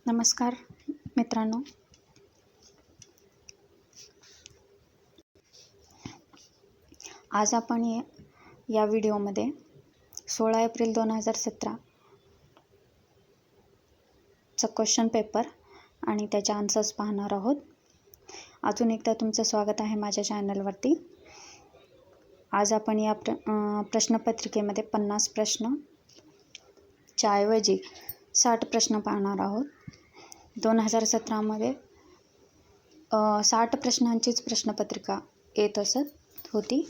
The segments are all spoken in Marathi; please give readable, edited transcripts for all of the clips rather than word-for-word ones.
नमस्कार मित्रांनो, आज आपण या व्हिडिओमध्ये 16 एप्रिल 2017 चा क्वेश्चन पेपर आणि त्याचे आन्सर्स पाहणार आहोत. अजून एकदा तुमचं स्वागत आहे माझ्या चॅनलवरती. आज आपण या प्रश्नपत्रिकेमध्ये 50 प्रश्नच्या ऐवजी 60 प्रश्न पाहणार आहोत. 2017 मध्ये 60 प्रश्नांचीच प्रश्नपत्रिका येत असत होती.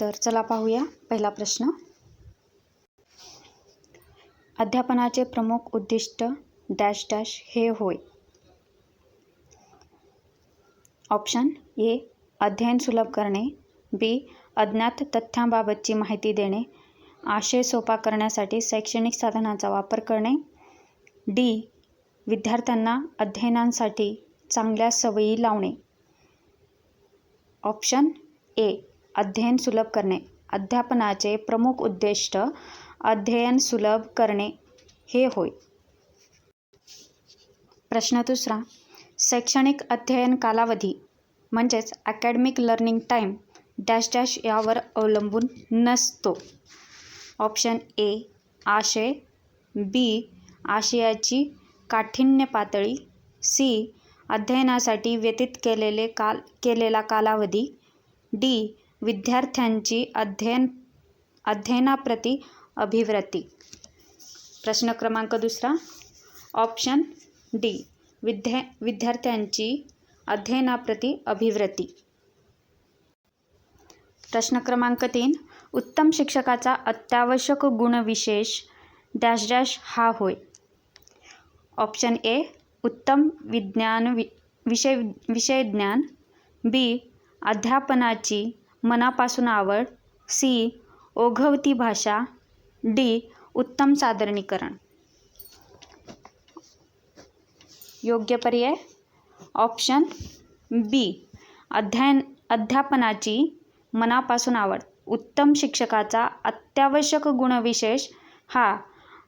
तर चला पाहूया. पहिला प्रश्न, अध्यापनाचे प्रमुख उद्दिष्ट डॅश डॅश हे होय. ऑप्शन ए, अध्ययन सुलभ करणे. बी, अज्ञात तथ्यांबाबतची माहिती देणे. आशय सोपा करण्यासाठी शैक्षणिक साधनांचा वापर करणे. डी, विद्यार्थ्यांना अध्ययनासाठी चांगल्या सवयी लावणे. ऑप्शन ए, अध्ययन सुलभ करणे. अध्यापनाचे प्रमुख उद्दिष्ट अध्ययन सुलभ करणे हे होय. प्रश्न दुसरा, शैक्षणिक अध्ययन कालावधी म्हणजेच academic learning time dash dash यावर अवलंबून नसतो. ऑप्शन ए, आशय. बी, आशयाची काठिण्य पातळी. सी, अध्ययनासाठी व्यतीत केलेला कालावधी. डी, विद्यार्थ्यांची अध्ययनाप्रती अभिवृत्ती. प्रश्न क्रमांक दुसरा, ऑप्शन डी, विद्यार्थ्यांची अध्ययनाप्रती अभिवृत्ती. प्रश्न क्रमांक 3, उत्तम शिक्षकाचा अत्यावश्यक गुणविशेष डॅश डॅश हा होय. ऑप्शन ए, उत्तम विषयज्ञान. बी, अध्यापनाची मनापासून आवड. सी, ओघवती भाषा. डी, उत्तम सादरीकरण. योग्य पर्याय ऑप्शन बी, अध्यापनाची मनापासून आवड. उत्तम शिक्षकाचा अत्यावश्यक गुणविशेष हा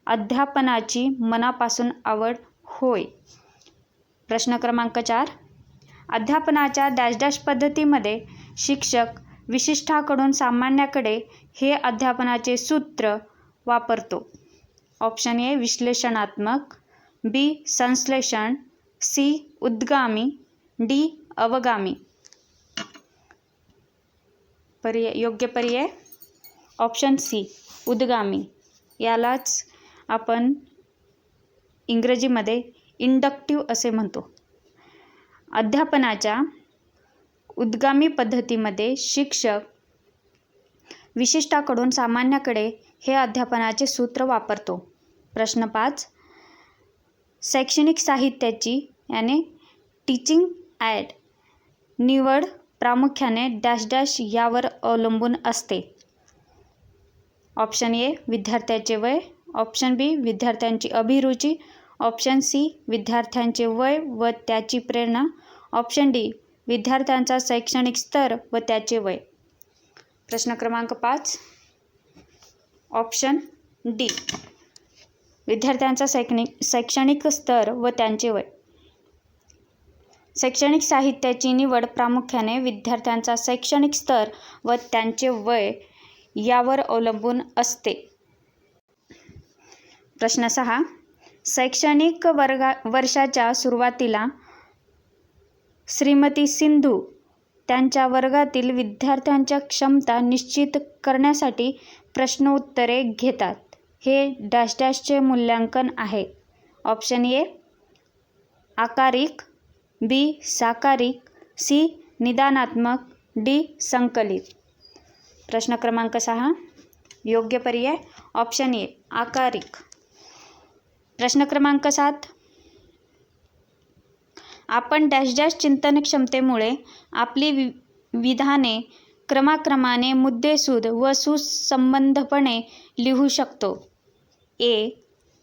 अध्यापनाची मनापासून आवड होय. प्रश्न क्रमांक 4, अध्यापनाच्या डॅश डॅश पद्धतीमध्ये शिक्षक विशिष्टाकडून सामान्याकडे हे अध्यापनाचे सूत्र वापरतो. ऑप्शन ए, विश्लेषणात्मक. बी, संश्लेषण. सी, उद्गामी. डी, अवगामी. योग्य पर्याय ऑप्शन सी, उद्गामी. यालाच आपण इंग्रजीमध्ये इंडक्टिव्ह असे म्हणतो. अध्यापनाच्या उद्गामी पद्धतीमध्ये शिक्षक विशिष्टाकडून सामान्याकडे हे अध्यापनाचे सूत्र वापरतो. प्रश्न 5, शैक्षणिक साहित्याची याने टीचिंग ॲड निवड प्रामुख्याने डॅश डॅश यावर अवलंबून असते. ऑप्शन ए, विद्यार्थ्याचे वय. ऑप्शन बी, विद्यार्थ्यांची अभिरुची. ऑप्शन सी, विद्यार्थ्यांचे वय व त्याची प्रेरणा. ऑप्शन डी, विद्यार्थ्यांचा शैक्षणिक स्तर व त्याचे वय. प्रश्न क्रमांक 5, ऑप्शन डी, विद्यार्थ्यांचा शैक्षणिक स्तर व त्यांचे वय. शैक्षणिक साहित्याची निवड प्रामुख्याने विद्यार्थ्यांचा शैक्षणिक स्तर व त्यांचे वय यावर अवलंबून असते. प्रश्न 6, शैक्षणिक वर्षाच्या सुरुवातीला श्रीमती सिंधू त्यांच्या वर्गातील विद्यार्थ्यांच्या क्षमता निश्चित करण्यासाठी प्रश्नोत्तरे घेतात. हे डॅश डॅशचे मूल्यांकन आहे. ऑप्शन ए, आकारिक. बी, साकारिक. सी, निदानात्मक. डी, संकलित. प्रश्न क्रमांक 6, योग्य पर्याय ऑप्शन ए, आकारिक. प्रश्न क्रमांक 7, आपण डॅश डॅश चिंतन क्षमतेमुळे आपली विधाने क्रमाक्रमाने मुद्देसूद व सुसंबद्धपणे लिहू शकतो. ए,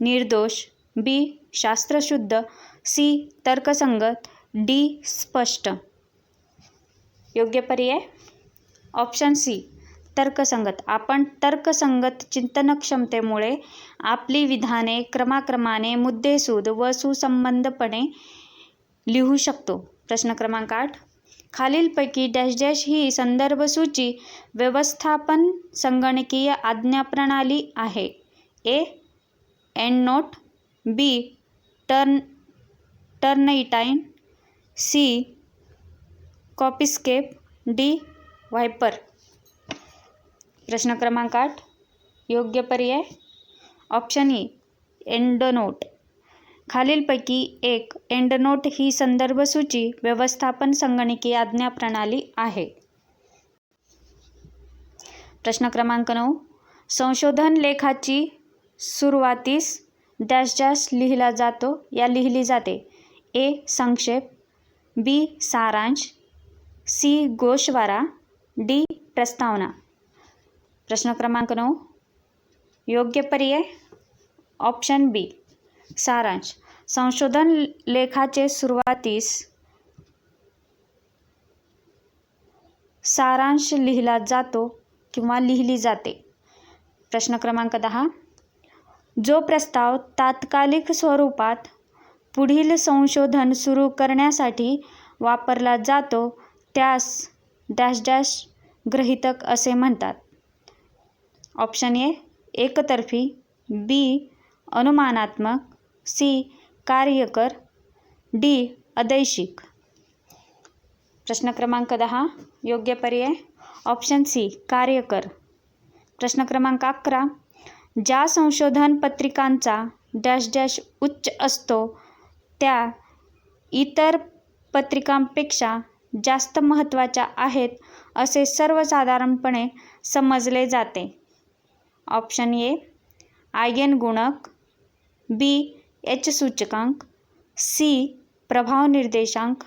निर्दोष. बी, शास्त्रशुद्ध. सी, तर्कसंगत. डी, स्पष्ट. योग्य पर्याय ऑप्शन सी, तर्कसंगत. आपण तर्कसंगत चिंतन क्षमतेमुळे आपली विधाने क्रमाक्रमाने मुद्देसूद व सुसंबद्धपणे लिहू शकतो. प्रश्न क्रमांक 8. खालीलपैकी डॅश डॅश ही संदर्भ सूची व्यवस्थापन संगणकीय आज्ञाप्रणाली आहे. ए. एंडनोट. बी. टर्नटाइन. सी. कॉपीस्केप. डी. व्हायपर. प्रश्न क्रमांक 8. योग्य पर्याय ऑप्शन ई एंडनोट. खालीलपैकी एक एंडनोट ही संदर्भ सूची व्यवस्थापन संगणकीय आज्ञाप्रणाली आहे. प्रश्न क्रमांक 9. संशोधन लेखाची सुरुवातीस डॅश डॅश लिहिला जातो या लिहिली जाते. ए. संक्षेप. बी. सारांश. सी. गोषवारा. डी. प्रस्तावना. प्रश्न क्रमांक 9. योग्य पर्याय ऑप्शन बी सारांश. संशोधन लेखाचे सुरुवातीस सारांश लिहिला जातो किंवा लिहिली जाते. प्रश्न क्रमांक 10. जो प्रस्ताव तात्कालिक स्वरूपात पुढील संशोधन सुरू करण्यासाठी वापरला जातो त्यास डॅश डॅश गृहीतक असे म्हणतात. ऑप्शन ए एकतर्फी. बी. अनुमानात्मक. सी. कार्यकर. डी. अदैशिक. प्रश्न क्रमांक 10. योग्य पर्याय ऑप्शन सी कार्यकर. प्रश्न क्रमांक 11. ज्या संशोधन पत्रिकांचा डॅश डॅश उच्च असतो त्या इतर पत्रिकांपेक्षा जास्त महत्त्वाच्या आहेत असे सर्वसाधारणपणे समजले जाते. ऑप्शन ए आयगेन गुणक. बी. एच सूचकांक. सी. प्रभाव निर्देशांक.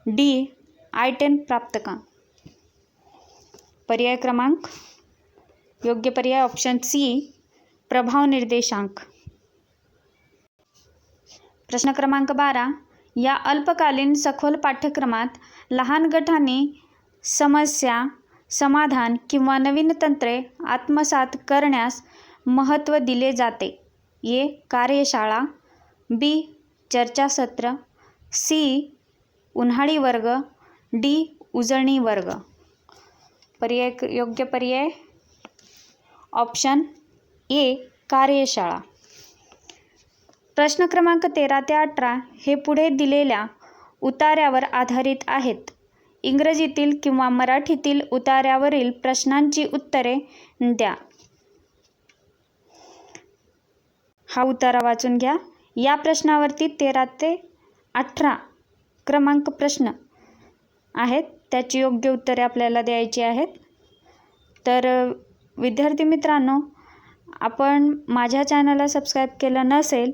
डी. I10 प्राप्तकांक. पर्याय क्रमांक योग्य पर्याय ऑप्शन सी प्रभाव निर्देशांक. प्रश्न क्रमांक 12. या अल्पकालीन सखोल पाठ्यक्रमात लहान गटांनी समस्या समाधान किंवा नवीन तंत्रे आत्मसात करण्यास महत्त्व दिले जाते. ए. कार्यशाळा. बी. चर्चासत्र. सी. उन्हाळी वर्ग. डी. उजळणी वर्ग. योग्य पर्याय ऑप्शन ए कार्यशाळा. प्रश्न क्रमांक 13 ते 18 हे पुढे दिलेल्या उतार्यावर आधारित आहेत. इंग्रजीतील किंवा मराठीतील उतार्यावरील प्रश्नांची उत्तरे द्या. हा उतारा वाचून घ्या. या प्रश्नावरती 13 ते 18 क्रमांक प्रश्न आहेत, त्याची योग्य उत्तरे आपल्याला द्यायची आहेत. तर विद्यार्थी मित्रांनो, आपण माझ्या चॅनलला सबस्क्राईब केलं नसेल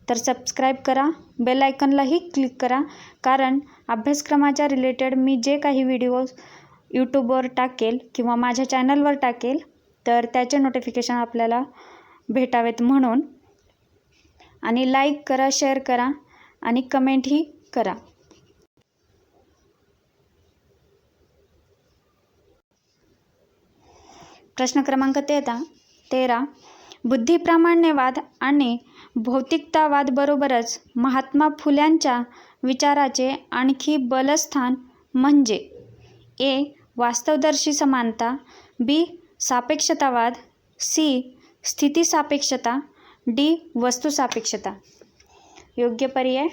तर सबस्क्राईब करा, बेल आयकॉनलाही क्लिक करा, कारण अभ्यासक्रमाच्या रिलेटेड मी जे काही व्हिडिओज यूट्यूबवर टाकेल किंवा माझ्या चॅनलवर टाकेल तर त्याचे नोटिफिकेशन आपल्याला भेटावेत म्हणून. आणि लाईक करा, शेअर करा आणि कमेंटही करा. प्रश्न क्रमांक 13. बुद्धिप्रामाण्यवाद आणि भौतिकतावाद बरोबरच महात्मा फुल्यांच्या विचाराचे आणखी बलस्थान म्हणजे ए. वास्तवदर्शी समानता. बी. सापेक्षतावाद. सी. स्थितिसापेक्षता. डी. वस्तुसापेक्षता. योग्य पर्याय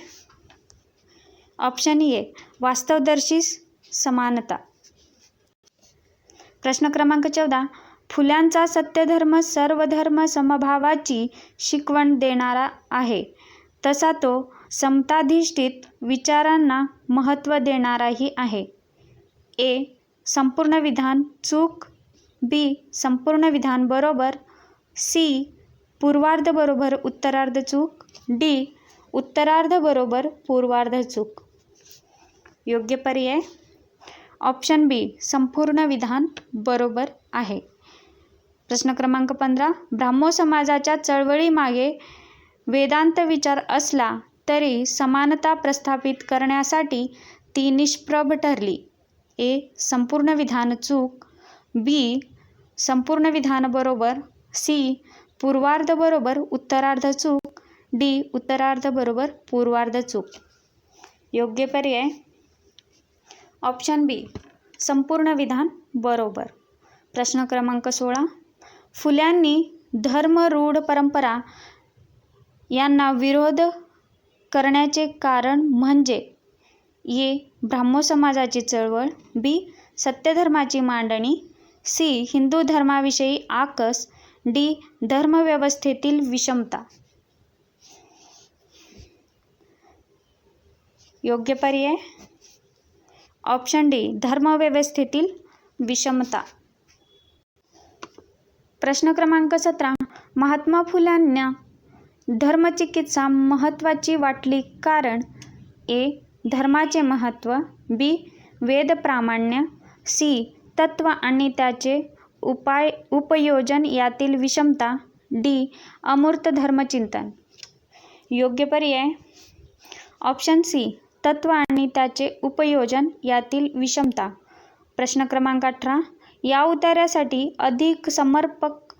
ऑप्शन ए वास्तवदर्शी समानता. प्रश्न क्रमांक 14. फुल्यांचा सत्यधर्म सर्वधर्म समभावाची शिकवण देणारा आहे, तसा तो समताधिष्ठित विचारांना महत्त्व देणाराही आहे. ए. संपूर्ण विधान चूक. बी. संपूर्ण विधान बरोबर. सी. पूर्वार्ध बरोबर उत्तरार्ध चूक. डी. उत्तरार्ध बरोबर पूर्वार्ध चूक. योग्य पर्याय ऑप्शन बी संपूर्ण विधान बरोबर आहे. प्रश्न क्रमांक 15. ब्राह्मो समाजाच्या चळवळीमागे वेदांत विचार असला तरी समानता प्रस्थापित करण्यासाठी ती निष्प्रभ ठरली. ए. संपूर्ण विधान चूक. बी. संपूर्ण विधान बरोबर, सी पूर्वार्ध बरोबर उत्तरार्ध चूक, डी उत्तरार्ध बरोबर पूर्वार्ध चूक. योग्य पर्याय ऑप्शन बी संपूर्ण विधान बरोबर. प्रश्न क्रमांक 16. फुल्यांनी धर्मरूढ परंपरा यांना विरोध करण्याचे कारण म्हणजे ए. ब्राह्मो समाजाची चळवळ, बी. सत्यधर्माची मांडणी, सी. हिंदू धर्माविषयी आकस, डी. धर्मव्यवस्थेतील विषमता. योग्य पर्याय ऑप्शन डी धर्मव्यवस्थेतील विषमता. प्रश्न क्रमांक 17. महात्मा फुल्यांना धर्मचिकित्सा महत्त्वाची वाटली कारण ए. धर्माचे महत्त्व, बी. वेद प्रामाण्य, सी. तत्व आणि त्याचे उपयोजन यातील विषमता, डी. अमूर्त धर्मचिंतन. योग्य पर्याय ऑप्शन सी तत्व आणि त्याचे उपयोजन यातील विषमता. प्रश्न क्रमांक 18. या उत्तरासाठी अधिक समर्पक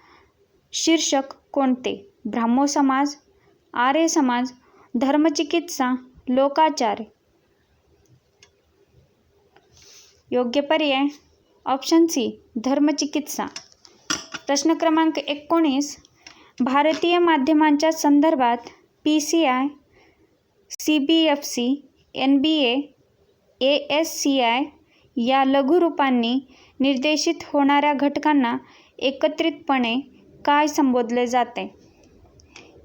शीर्षक कोणते? ब्राह्मो समाज, आर्य समाज, धर्मचिकित्सा, लोकाचार. योग्य पर्याय ऑप्शन सी धर्मचिकित्सा. प्रश्न क्रमांक 19. भारतीय माध्यमांच्या संदर्भात PCI, CBFC, NBA, ASCI या लघुरूपांनी निर्देशित होणाऱ्या घटकांना एकत्रितपणे काय संबोधले जाते?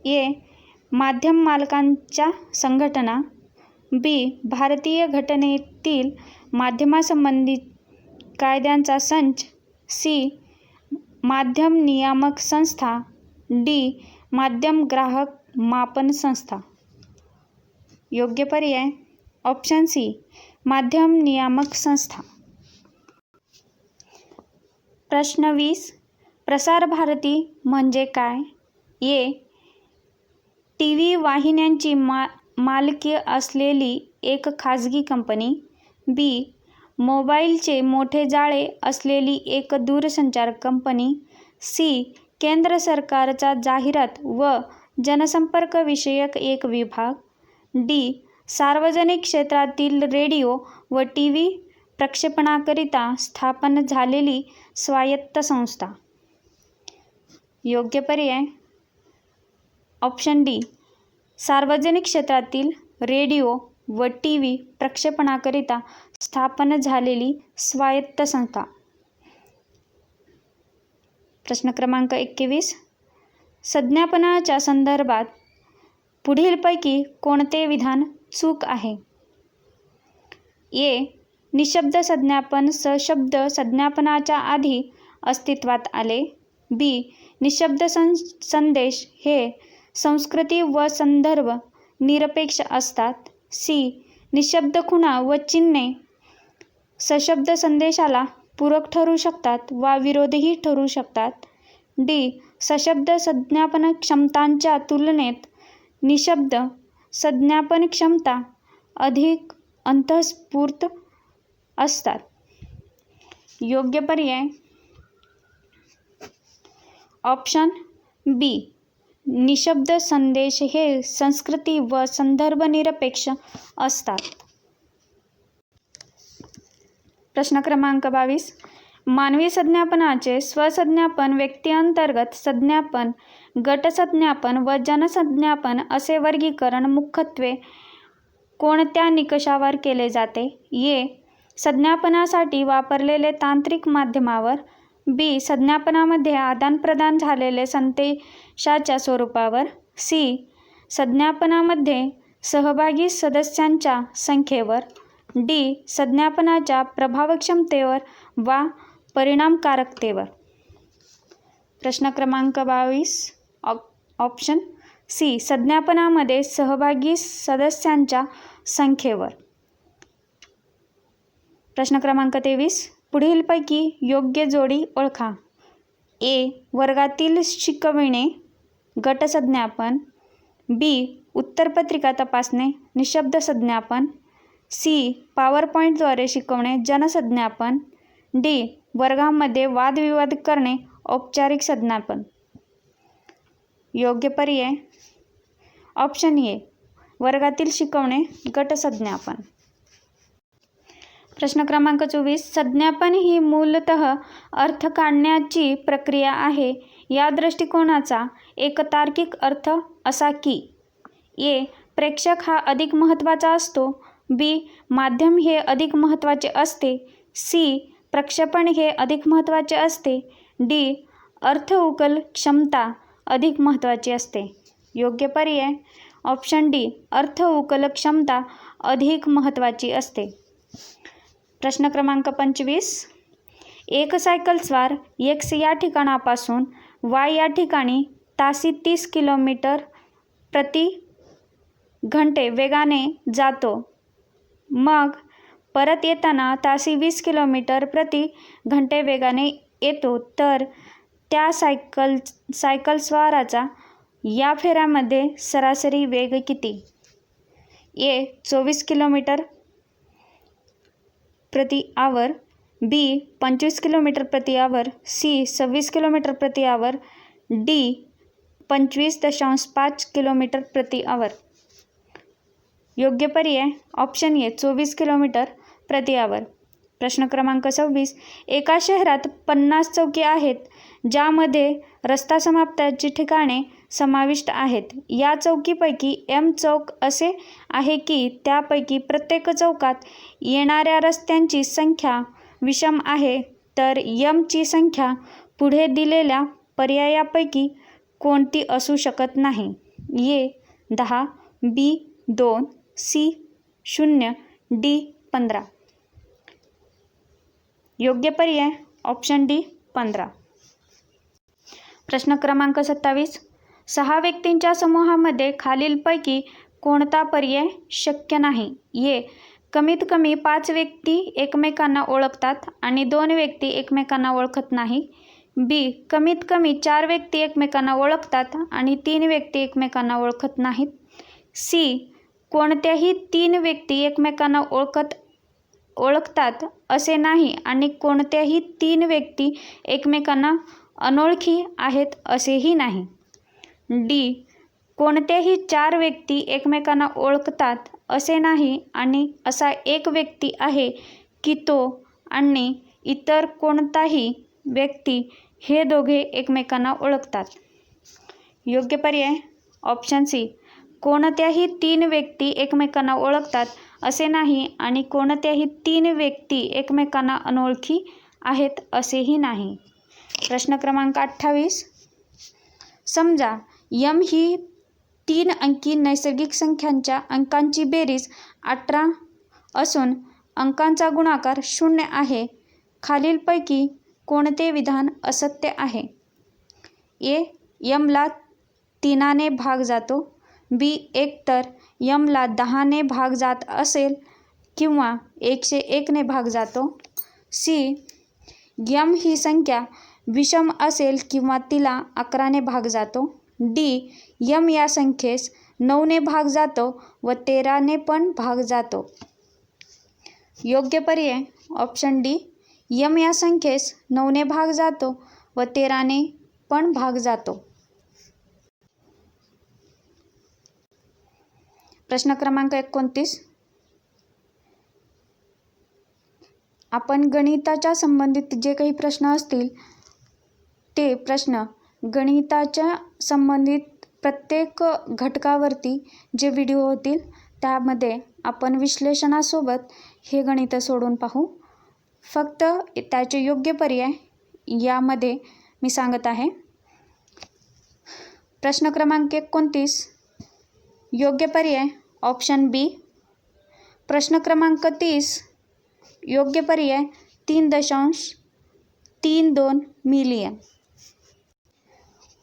ए. माध्यम मालकांच्या संघटना, बी. भारतीय घटनेतील माध्यमासंबंधी कायद्यांचा संच, सी. माध्यम नियामक संस्था, डी. माध्यम ग्राहक मापन संस्था. योग्य पर्याय ऑप्शन सी माध्यम नियामक संस्था. प्रश्न 20. प्रसार भारती म्हणजे काय? ए. TV वाहिन्यांची मालकी असलेली एक खाजगी कंपनी, बी. मोबाईलचे मोठे जाळे असलेली एक दूरसंचार कंपनी, सी. केंद्र सरकारचा जाहिरात व जनसंपर्क विषयक एक विभाग, डी. सार्वजनिक क्षेत्रातील रेडिओ व TV प्रक्षेपणाकरिता स्थापन झालेली स्वायत्त संस्था. योग्य पर्याय ऑप्शन डी सार्वजनिक क्षेत्रातील रेडिओ व TV प्रक्षेपणाकरिता स्थापन झालेली स्वायत्त संस्था. प्रश्न क्रमांक 21. संज्ञापनाच्या संदर्भात पुढीलपैकी कोणते विधान चूक आहे? ए. निशब्द संज्ञापन सशब्द संज्ञापनाच्या आधी अस्तित्वात आले, बी. निशब्द संदेश हे संस्कृती व संदर्भ निरपेक्ष असतात, सी. निशब्द खुणा व चिन्हे सशब्द संदेशाला पूरक ठरू शकतात वा विरोधीही ठरू शकतात, डी. सशब्द संज्ञापन क्षमतांच्या तुलनेत निशब्द संज्ञापन क्षमता अधिक अंतःस्फूर्त असतात. योग्य पर्याय ऑप्शन बी निशब्द संदेश हे संस्कृती व संदर्भ निरपेक्ष असतात. प्रश्न क्रमांक 22. मानवी संज्ञापनाचे स्वसंज्ञापन, व्यक्तिअंतर्गत संज्ञापन, गटसंज्ञापन व जनसंज्ञापन असे वर्गीकरण मुख्यत्वे कोणत्या निकषावर केले जाते? ए. संज्ञापनासाठी वापरलेले तांत्रिक माध्यमावर, बी. संज्ञापनामध्ये आदानप्रदान झालेले संदेशाच्या स्वरूपावर, सी. संज्ञापनामध्ये सहभागी सदस्यांच्या संख्येवर, डी. संज्ञापनाच्या प्रभावक्षमतेवर वा परिणामकारकतेवर. प्रश्न क्रमांक 22 ऑप्शन सी संज्ञापनामध्ये सहभागी सदस्यांच्या संख्येवर. प्रश्न क्रमांक 23. पुढीलपैकी योग्य जोडी ओळखा. ए. वर्गातील शिकविणे गटसंज्ञापन, बी. उत्तरपत्रिका तपासणे निशब्द संज्ञापन, सी. पॉवरपॉईंटद्वारे शिकवणे जनसंज्ञापन, डी. वर्गामध्ये वादविवाद करणे औपचारिक संज्ञापन. योग्य पर्याय ऑप्शन ए वर्गातील शिकवणे गट संज्ञापन. प्रश्न क्रमांक 24. संज्ञापन ही मूलतः अर्थ काढण्याची प्रक्रिया आहे. या दृष्टिकोनाचा एकतार्किक अर्थ असा की ए. प्रेक्षक हा अधिक महत्त्वाचा असतो. बी. माध्यम हे अधिक महत्त्वाचे असते. सी. प्रक्षेपण हे अधिक महत्त्वाचे असते. डी. अर्थ उकल क्षमता अधिक महत्त्वाची असते. योग्य पर्याय ऑप्शन डी. अर्थ उकल क्षमता अधिक महत्त्वाची असते. प्रश्न क्रमांक 25. एक सायकलस्वार X या ठिकाणापासून Y या ठिकाणी तासी 30 किलोमीटर प्रति घंटे वेगाने जातो. मग परत येताना तासी 20 किलोमीटर प्रति घंटे वेगाने येतो. तर त्या सायकलस्वाराचा या फेऱ्यामध्ये सरासरी वेग किती? ए. 24 किलोमीटर प्रति आवर. बी. 25 किलोमीटर प्रति आवर. सी. 26 किलोमीटर प्रति आवर. डी. 25.5 किलोमीटर प्रति आवर. योग्य पर्याय ऑप्शन ए 24 किलोमीटर प्रति आवर. प्रश्न क्रमांक 26. एका शहरात 50 चौकी आहेत ज्यामध्ये रस्ता समाप्तीची ठिकाणे समाविष्ट आहेत. या चौकीपैकी एम चौक असे आहे की त्यापैकी प्रत्येक चौकात येणाऱ्या रस्त्यांची संख्या विषम आहे. तर एमची संख्या पुढे दिलेल्या पर्यायापैकी कोणती असू शकत नाही? ए. 10. बी. 2. सी. 0. डी. 15. योग्य पर्याय ऑप्शन डी 15. प्रश्न क्रमांक 27. 6 व्यक्तींच्या समूहामध्ये खालीलपैकी कोणता पर्याय शक्य नाही? ए. कमीत कमी 5 व्यक्ती एकमेकांना ओळखतात आणि 2 व्यक्ती एकमेकांना ओळखत नाही. बी. कमीत कमी 4 व्यक्ती एकमेकांना ओळखतात आणि 3 व्यक्ती एकमेकांना ओळखत नाहीत. सी. कोणत्याही 3 व्यक्ती एकमेकांना ओळखतात असे नाही आणि कोणत्याही 3 व्यक्ती एकमेकांना अनोळखी आहेत असेही नाही. डी. कोणत्याही 4 व्यक्ती एकमेकांना ओळखतात असे नाही आणि असा एक व्यक्ती आहे की तो आणि इतर कोणताही व्यक्ती हे दोघे एकमेकांना ओळखतात. योग्य पर्याय ऑप्शन सी. कोणत्याही 3 व्यक्ती एकमेकांना ओळखतात असे नाही आणि कोणत्याही 3 व्यक्ती एकमेकांना अनोळखी आहेत असेही नाही. प्रश्न क्रमांक 28. समजा यम ही 3 अंकी नैसर्गिक संख्यांच्या अंकांची बेरीज 18 असून अंकांचा गुणाकार 0 आहे. खालीलपैकी कोणते विधान असत्य आहे? ए. यमला 3ने भाग जातो. बी. एकतर यमला 10ने भाग जात असेल किंवा 101ने भाग जातो. सी. यम ही संख्या विषम असेल किंवा तिला 11ने भाग जातो. डी. यम या संख्येस 9ने भाग जातो व 13ने पण भाग जातो. योग्य पर्याय ऑप्शन डी. यम या संख्येस 9ने भाग जातो व 13ने पण भाग जातो. प्रश्न क्रमांक 29. आपण गणिताच्या संबंधित जे काही प्रश्न असतील ते प्रश्न गणिताच्या संबंधित प्रत्येक घटकावरती जे व्हिडिओ होतील त्यामध्ये आपण विश्लेषणासोबत हे गणित सोडून पाहू. फक्त त्याचे योग्य पर्याय यामध्ये मी सांगत आहे. प्रश्न क्रमांक 29. योग्य पर्याय ऑप्शन बी. प्रश्न क्रमांक 30. योग्य पर्याय 3.32 मिलियन.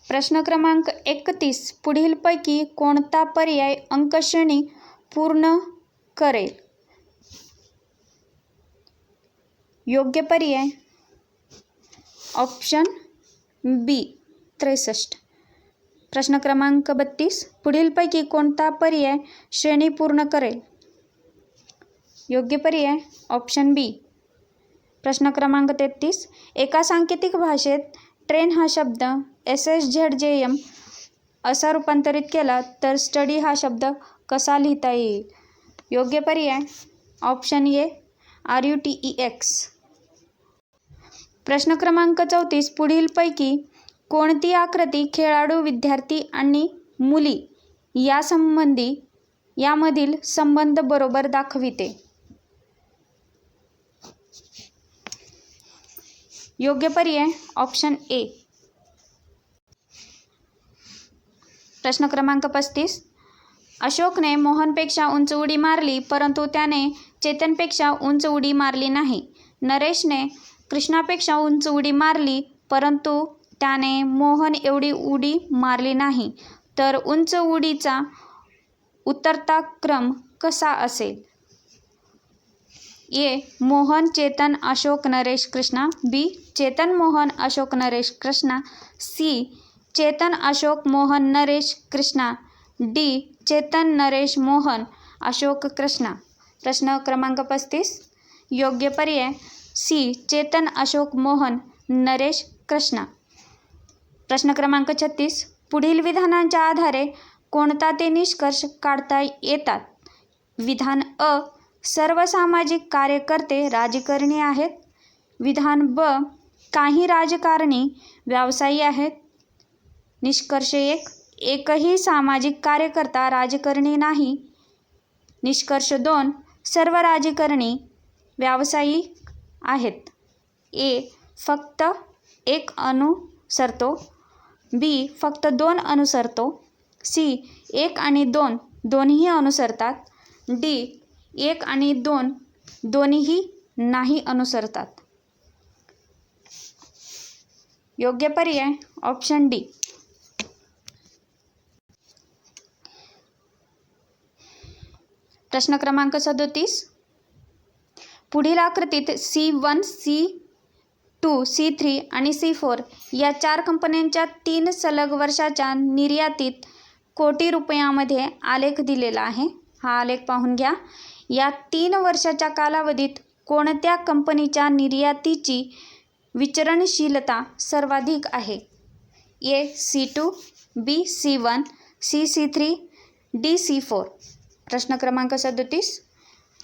प्रश्न क्रमांक 31. पुढीलपैकी कोणता पर्याय अंकश्रेणी पूर्ण करेल? योग्य पर्याय ऑप्शन बी 63. प्रश्न क्रमांक 32. पुढीलपैकी कोणता पर्याय श्रेणी पूर्ण करेल? योग्य पर्याय ऑप्शन बी प्रश्न क्रमांक 33. एका सांकेतिक भाषेत ट्रेन हा शब्द SSZJM असा रूपांतरित केला तर स्टडी हा शब्द कसा लिहिता येईल? योग्य पर्याय ऑप्शन ए RUTEX. प्रश्न क्रमांक 34. पुढीलपैकी कोणती आकृती खेळाडू, विद्यार्थी आणि मुली यामधील संबंध बरोबर दाखविते? योग्य पर्याय ऑप्शन ए. प्रश्न क्रमांक 35. अशोकने मोहनपेक्षा उंच उडी मारली परंतु त्याने चेतनपेक्षा उंच उडी मारली नाही. नरेशने कृष्णापेक्षा उंच उडी मारली परंतु त्याने मोहन एवढी उडी मारली नाही. तर उंच उडीचा उतरता क्रम कसा असेल? ए. मोहन, चेतन, अशोक, नरेश, कृष्णा. बी. चेतन, मोहन, अशोक, नरेश, कृष्णा. सी. चेतन, अशोक, मोहन, नरेश, कृष्णा. डी. चेतन, नरेश, मोहन, अशोक, कृष्णा. प्रश्न क्रमांक 35. योग्य पर्याय सी. चेतन, अशोक, मोहन, नरेश, कृष्णा. प्रश्न क्रमांक 36. पुढील विधानांच्या आधारे कोणता ते निष्कर्ष काढता येतात? विधान अ. सर्व सामाजिक कार्यकर्ते राजकारणी आहेत. विधान ब. काही राजकारणी व्यावसायी आहेत. निष्कर्ष 1. एकही सामाजिक कार्यकर्ता राजकारणी नाही. निष्कर्ष 2. सर्व राजकारणी व्यावसायिक आहेत. ए. फक्त एक अनुसरतो. बी. फक्त 2 अनुसरतो. सी. 1 आणि 2 दोन्ही अनुसरतात. डी. 1 आणि 2 दोन्हीही नाही अनुसरतात. योग्य पर्याय ऑप्शन डी. प्रश्न क्रमांक 37. पुढील आकृतीत C1, C2, C3 आणि C4 या 4 कंपन्यांच्या 3 सलग वर्षाच्या निर्यातीत कोटी रुपयांमध्ये आलेख दिलेला आहे. हा आलेख पाहून घ्या. या 3 वर्षाच्या कालावधीत कोणत्या कंपनीच्या निर्यातीची विचरणशीलता सर्वाधिक आहे? A. C2, B. C1, C. C3, D. C4. प्रश्न क्रमांक 37.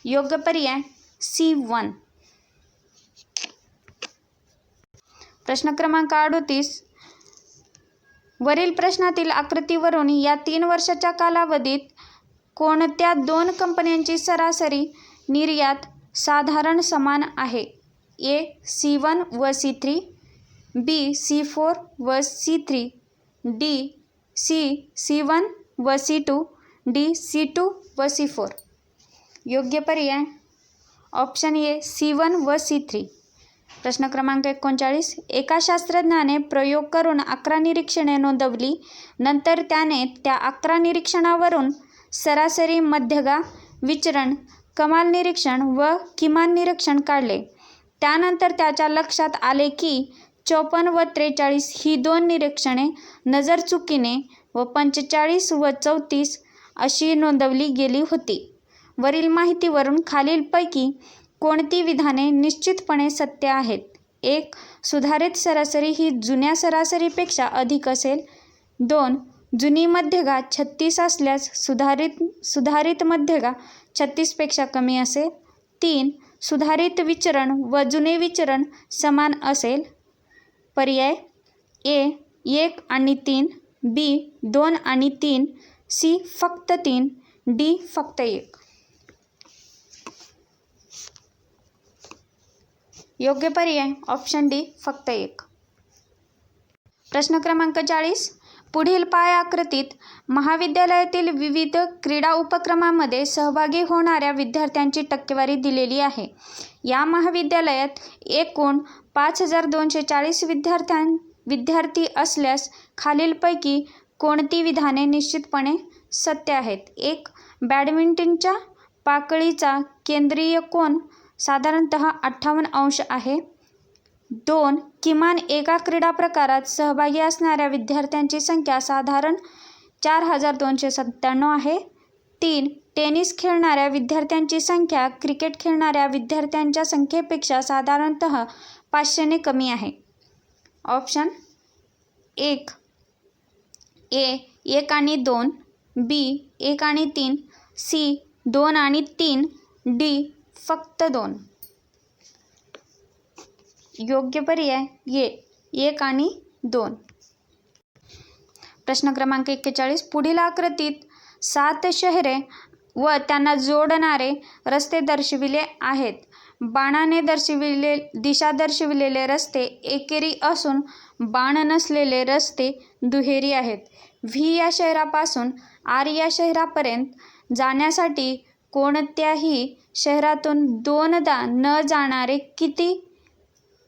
योग्य पर्याय C1. प्रश्न क्रमांक 38. वरील प्रश्नातील आकृतीवरून या 3 वर्षाच्या कालावधीत कोणत्या 2 कंपन्यांची सरासरी निर्यात साधारण समान आहे? ए. C1 व C3, बी. C4 व C3, डी. C1 व C2, डी. C2 व C4. योग्य पर्याय ऑप्शन ए. C1 व C3. प्रश्न क्रमांक 39. एका शास्त्रज्ञाने प्रयोग करून 11 निरीक्षणे नोंदवली. नंतर त्याने त्या 11 निरीक्षणावरून सरासरी, मध्यगा, विचरण, कमाल निरीक्षण व किमान निरीक्षण काढले. त्यानंतर त्याच्या लक्षात आले की 54 व 43 ही 2 निरीक्षणे नजरचुकीने व 45 व 34 अशी नोंदवली गेली होती. वरील माहितीवरून खालीलपैकी कोणती विधाने निश्चितपणे सत्य आहेत? 1. सुधारित सरासरी ही जुन्या सरासरीपेक्षा अधिक असेल. 2. जुनी मध्यगा 36 असल्यास सुधारित मध्यगा 36 पेक्षा कमी असेल. 3. सुधारित विचरण व जुने विचरण समान असेल. पर्याय ए. 1 आणि 3, बी. 2 आणि 3, सी. फक्त 3, डी. फक्त 1. योग्य पर्याय ऑप्शन डी. फक्त 1. प्रश्न क्रमांक 40. पुढील आकृतीत महाविद्यालयातील विविध क्रीडा उपक्रमांमध्ये सहभागी होणाऱ्या विद्यार्थ्यांची टक्केवारी दिलेली आहे. या महाविद्यालयात एकूण 5240 विद्यार्थी असल्यास खालीलपैकी कोणती विधाने निश्चितपणे सत्य आहेत? 1. बॅडमिंटनच्या पाकळीचा केंद्रीय कोन साधारणतः 58 अंश आहे. 2. किमान एका क्रीडा प्रकारात सहभागी असणाऱ्या विद्यार्थ्यांची संख्या साधारण 4297 आहे. 3. टेनिस खेळणाऱ्या विद्यार्थ्यांची संख्या क्रिकेट खेळणाऱ्या विद्यार्थ्यांच्या संख्येपेक्षा साधारणतः 500ने कमी आहे. ऑप्शन 1 ए 1 आणि 2, बी 1 आणि 3, सी 2 आणि 3, डी फक्त 2. योग्य पर्याय ए 1 आणि 2. प्रश्न क्रमांक 41. पुढील आकृतीत 7 शहरे व त्यांना जोडणारे रस्ते दर्शविले आहेत. बाणाने दिशा दर्शविलेले रस्ते एकेरी असून बाण नसलेले रस्ते दुहेरी आहेत. व्ही या शहरापासून आर या शहरापर्यंत जाण्यासाठी कोणत्याही शहरातून दोनदा न जाणारे किती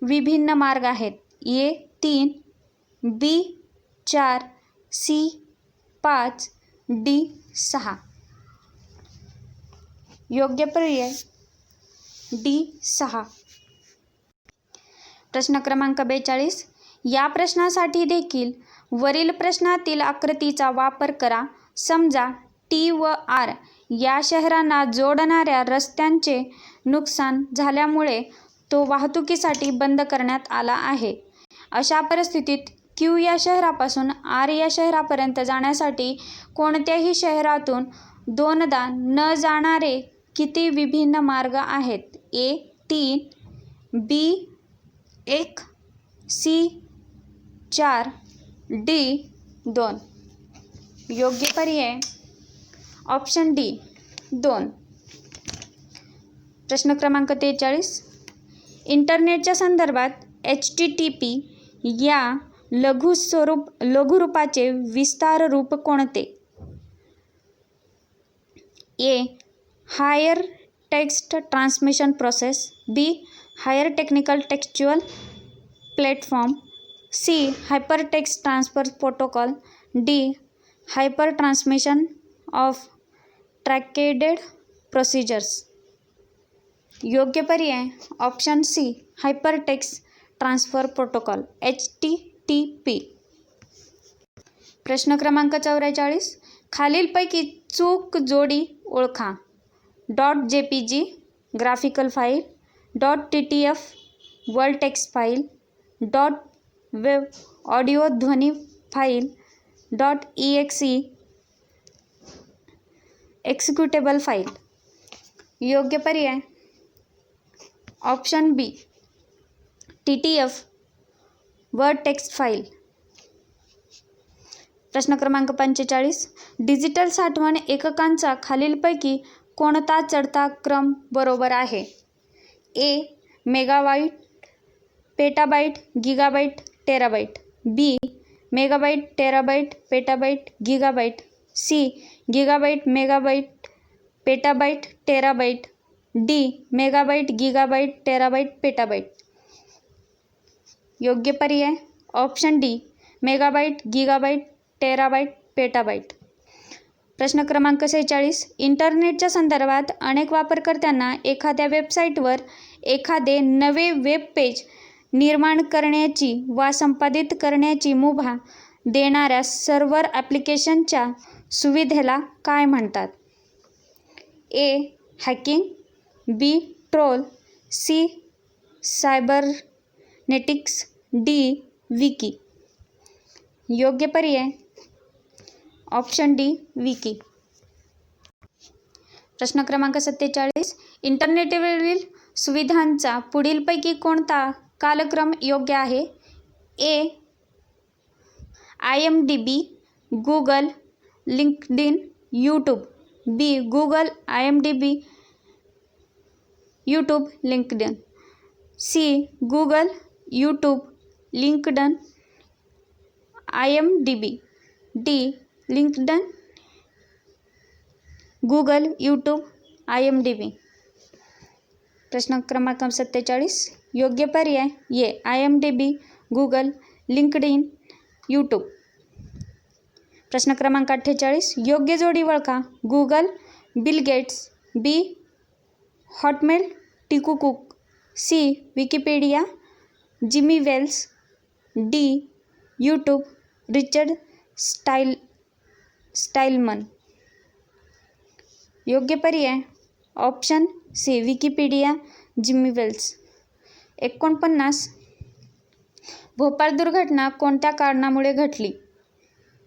विभिन्न मार्ग आहेत? ए 3, बी 4, सी 5, डी 6. योग्य पर्याय डी 6. प्रश्न क्रमांक 42. या प्रश्नासाठी देखील वरील प्रश्नातील आकृतीचा वापर करा. समजा टी व आर या शहरांना जोडणाऱ्या रस्त्यांचे नुकसान झाल्यामुळे तो वाहतुकीसाठी बंद करण्यात आला आहे. अशा परिस्थितीत क्यू या शहरापासून आर या शहरापर्यंत जाण्यासाठी कोणत्याही शहरातून दोनदा न जाणारे किती विभिन्न मार्ग आहेत? ए 3, बी 1, सी 4, डी 2. योग्य पर्याय ऑप्शन डी 2. प्रश्न क्रमांक 43. इंटरनेटच्या संदर्भात HTTP या लघुरूपाचे विस्तार रूप कोणते? A higher text transmission process, B higher technical textual platform, C hyper text transfer protocol, D hyper transmission of ट्रॅकेडेड प्रोसिजर्स. योग्य पर्याय option C hyper text transfer protocol HTTP. प्रश्न क्रमांक 44. खालीलपैकी चूक जोडी ओळखा. .jpg graphical file, .ttf word text file, .wav audio ध्वनी फाईल, .exe एक्झिक्युटेबल फाईल. योग्य पर्याय option B TTF word text file. प्रश्न क्रमांक 45. डिजिटल साठवण एककांचा खालीलपैकी कोणता चढता क्रम बरोबर आहे? A megabyte, petabyte, gigabyte, terabyte, B megabyte, terabyte, petabyte, gigabyte, C gigabyte, megabyte, petabyte, terabyte, D megabyte, gigabyte, terabyte, petabyte. योग्य पर्याय option D megabyte, gigabyte, terabyte, petabyte. प्रश्न क्रमांक 46. इंटरनेटच्या संदर्भात अनेक वापरकर्त्यांना एखाद्या वेबसाईटवर एखादे नवे वेब पेज निर्माण करण्याची वा संपादित करण्याची मुभा देणाऱ्या सर्व्हर ॲप्लिकेशनच्या सुविधेला काय म्हणतात? ए हॅकिंग, बी ट्रोल, सी सायबरनेटिक्स, डी विकी. योग्य पर्याय ऑप्शन डी विकी. प्रश्न क्रमांक 47. इंटरनेटवरील सुविधांचा पुढीलपैकी कोणता कालक्रम योग्य आहे? A IMDb, Google, LinkedIn, YouTube, B Google, IMDb, YouTube, LinkedIn, C Google, YouTube, LinkedIn, IMDb, D LinkedIn, Google, YouTube, IMDb. प्रश्न क्रमांक 47. योग्य पर्याय A IMDb, Google, LinkedIn, YouTube. प्रश्न क्रमांक 48. योग्य जोडी ओळखा. Google Bill Gates, B Hotmail Tim Cook, C Wikipedia Jimmy Wales, D YouTube Richard Stallman. योग्य पर्याय option C Wikipedia Jimmy Wales. 49. Bhopal दुर्घटना कोणत्या कारणामुळे घडली?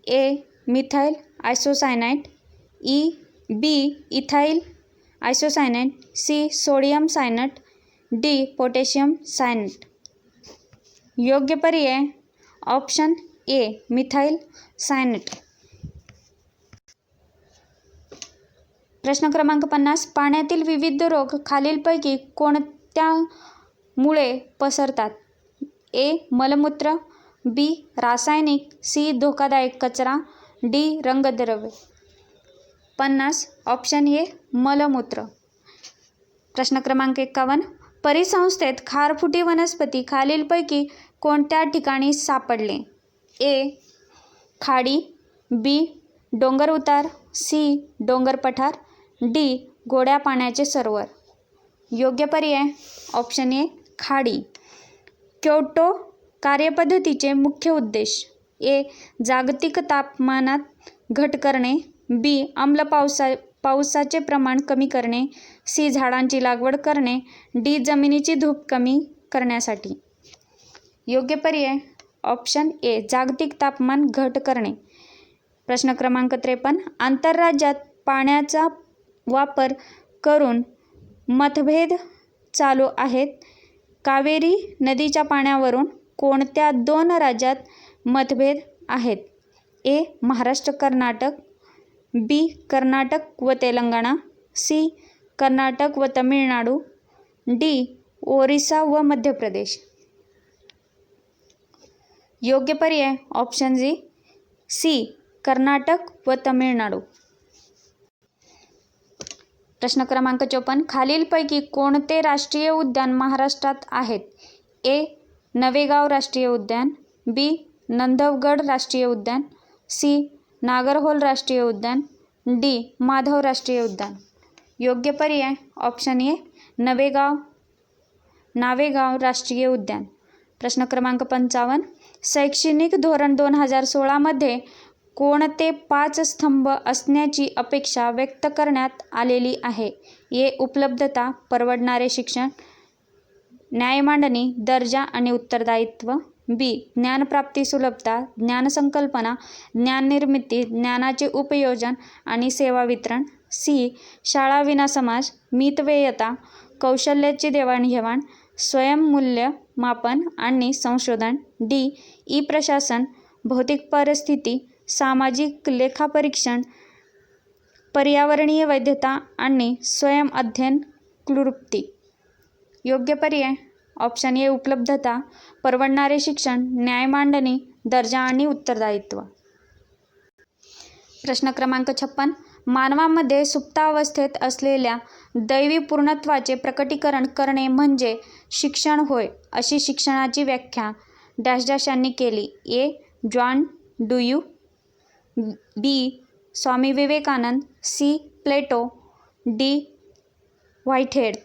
A. Methyl आयसोसायनाइड, B. Ethyl isocyanide, C. Sodium cyanide, D. Potassium cyanide. योग्य पर्याय ऑप्शन ए मिथाइल सायनाइड. प्रश्न क्रमांक 50. पाण्यातील विविध रोग खालीलपैकी कोणत्यामुळे पसरतात? ए. मलमूत्र, बी. रासायनिक, सी. धोकादायक कचरा, डी. रंगद्रव्य. 50. ऑप्शन ए मलमूत्र. प्रश्न क्रमांक 51. परिसंस्थेत खारफुटी वनस्पती खालीलपैकी कोणत्या ठिकाणी सापडले? ए. खाडी, बी. डोंगर उतार, सी. डोंगर पठार, डी. गोड्या पाण्याचे सरोवर. योग्य पर्याय ऑप्शन ए खाडी. क्योटो कार्यपद्धतीचे मुख्य उद्देश? ए. जागतिक तापमानात घट करणे, बी. आम्ल पावसाचे प्रमाण कमी करणे, सी. झाडांची लागवड करणे, डी. जमिनीची धूप कमी करण्यासाठी. योग्य पर्याय ऑप्शन ए जागतिक तापमान घट करणे. प्रश्न क्रमांक 53. आंतरराज्यात पाण्याचा वापर करून मतभेद चालू आहेत. कावेरी नदीच्या पाण्यावरून कोणत्या 2 राज्यात मतभेद आहेत? ए. महाराष्ट्र कर्नाटक, बी. कर्नाटक व तेलंगणा, सी. कर्नाटक व तमिळनाडू, डी. ओरिसा व मध्य प्रदेश. योग्य पर्याय ऑप्शन सी कर्नाटक व तमिळनाडू. प्रश्न क्रमांक 54. खालीलपैकी कोणते राष्ट्रीय उद्यान महाराष्ट्रात आहेत? ए. नवेगाव राष्ट्रीय उद्यान, बी. नंदवगड राष्ट्रीय उद्यान, सी. नागरहोल राष्ट्रीय उद्यान, डी. माधव राष्ट्रीय उद्यान. योग्य पर्याय ऑप्शन ए नावेगाव राष्ट्रीय उद्यान. प्रश्न क्रमांक 55. शैक्षणिक धोरण 2016 मध्ये कोणते 5 स्तंभ असण्याची अपेक्षा व्यक्त करण्यात आलेली आहे? ए. उपलब्धता, परवडणारे शिक्षण, न्यायमांडणी, दर्जा आणि उत्तरदायित्व, बी. ज्ञानप्राप्ती, सुलभता, ज्ञानसंकल्पना, ज्ञाननिर्मिती, ज्ञानाचे उपयोजन आणि सेवा वितरण, सी. शाळा विना समाज, मितव्ययता, कौशल्याची देवाणघेवाण, स्वयंमूल्यमापन आणि संशोधन, डी. ई प्रशासन, भौतिक परिस्थिती, सामाजिक लेखापरीक्षण, पर्यावरणीय वैधता आणि स्वयंअध्ययन क्लृप्ती. योग्य पर्याय ऑप्शन ए उपलब्धता, परवडणारे शिक्षण, न्यायमांडणी, दर्जा आणि उत्तरदायित्व. प्रश्न क्रमांक 56. मानवामध्ये सुप्तावस्थेत असलेल्या दैवी पूर्णत्वाचे प्रकटीकरण करणे म्हणजे शिक्षण होय, अशी शिक्षणाची व्याख्या डॅश डॅश यांनी केली. ए. जॉन ड्यूई, बी. स्वामी विवेकानंद, सी. प्लेटो, डी. व्हाइटहेड.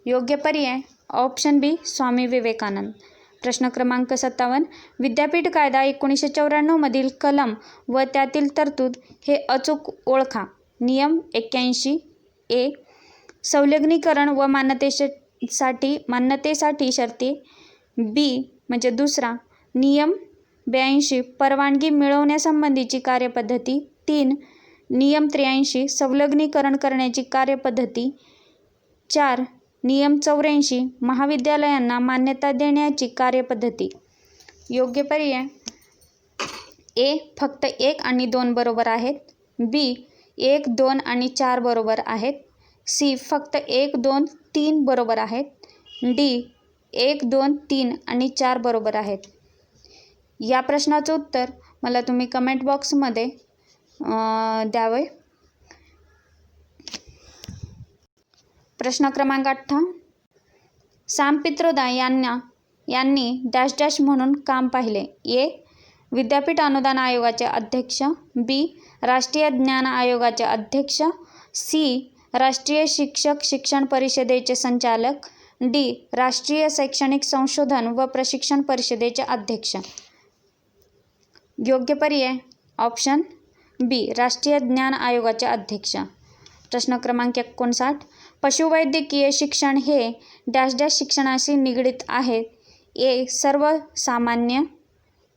योग्य पर्याय ऑप्शन बी स्वामी विवेकानंद. प्रश्न क्रमांक 57. विद्यापीठ कायदा 1994 मधील कलम व त्यातील तरतूद हे अचूक ओळखा. नियम 81. ए. संलग्नीकरण व मान्यतेसाठी शर्ती, बी. म्हणजे दुसरा नियम 82 परवानगी मिळवण्यासंबंधीची कार्यपद्धती, 3. नियम 83 संलग्नीकरण करण्याची कार्यपद्धती, 4. नियम 84 महाविद्यालयांना मान्यता देण्याची कार्यपद्धती. योग्य पर्याय ए. फक्त 1 आणि 2 बरोबर आहेत, बी. 1, 2 आणि 4 बरोबर आहेत, सी. फक्त 1, 2, 3 बरोबर आहेत, डी. 1, 2, 3 आणि 4 बरोबर आहेत. या प्रश्नाचं उत्तर मला तुम्ही कमेंट बॉक्समध्ये द्यावे. प्रश्न क्रमांक 58. सॅम पित्रोदा यांनी डॅश डॅश म्हणून काम पाहिले. ए. विद्यापीठ अनुदान आयोगाचे अध्यक्ष, बी. राष्ट्रीय ज्ञान आयोगाचे अध्यक्ष, सी. राष्ट्रीय शिक्षक शिक्षण परिषदेचे संचालक, डी. राष्ट्रीय शैक्षणिक संशोधन व प्रशिक्षण परिषदेचे अध्यक्ष. योग्य पर्याय ऑप्शन बी. राष्ट्रीय ज्ञान आयोगाचे अध्यक्ष. प्रश्न क्रमांक 59. पशुवैद्यकीय शिक्षण हे डॅश डॅश शिक्षणाशी निगडीत आहे. ए. सर्वसामान्य,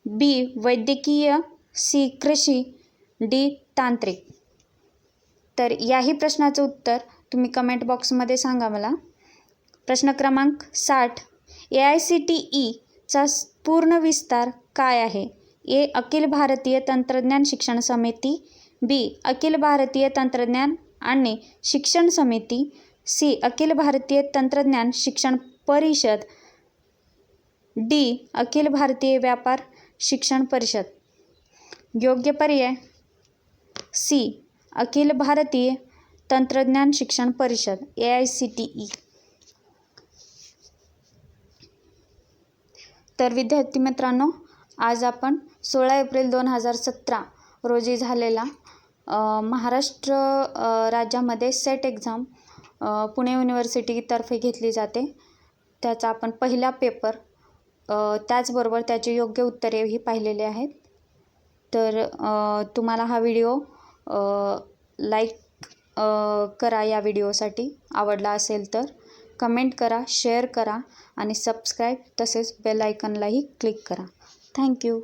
बी. वैद्यकीय, सी. कृषी, डी. तांत्रिक. तर याही प्रश्नाचं उत्तर तुम्ही कमेंट बॉक्समध्ये सांगा मला. प्रश्न क्रमांक 60. AICTEचा पूर्ण विस्तार काय आहे. ए. अखिल भारतीय तंत्रज्ञान शिक्षण समिती, बी. अखिल भारतीय तंत्रज्ञान आणि शिक्षण समिती, सी. अखिल भारतीय तंत्रज्ञान शिक्षण परिषद, डी. अखिल भारतीय व्यापार शिक्षण परिषद. योग्य पर्याय सी. अखिल भारतीय तंत्रज्ञान शिक्षण परिषद AICTE. तर विद्यार्थी मित्रांनो, आज आपण 16 एप्रिल 2017 रोजी झालेला महाराष्ट्र राज्यामध्ये सेट एक्झाम पुणे युनिव्हर्सिटीतर्फे घेतली जाते त्याचा आपण पहिला पेपर त्याचबरोबर त्याचे योग्य उत्तरेही पाहिलेले आहेत. तर तुम्हाला हा व्हिडिओ लाईक करा. या व्हिडिओसाठी आवडला असेल तर कमेंट करा, शेअर करा आणि सबस्क्राईब तसेच बेल आयकॉनलाही क्लिक करा. थँक्यू.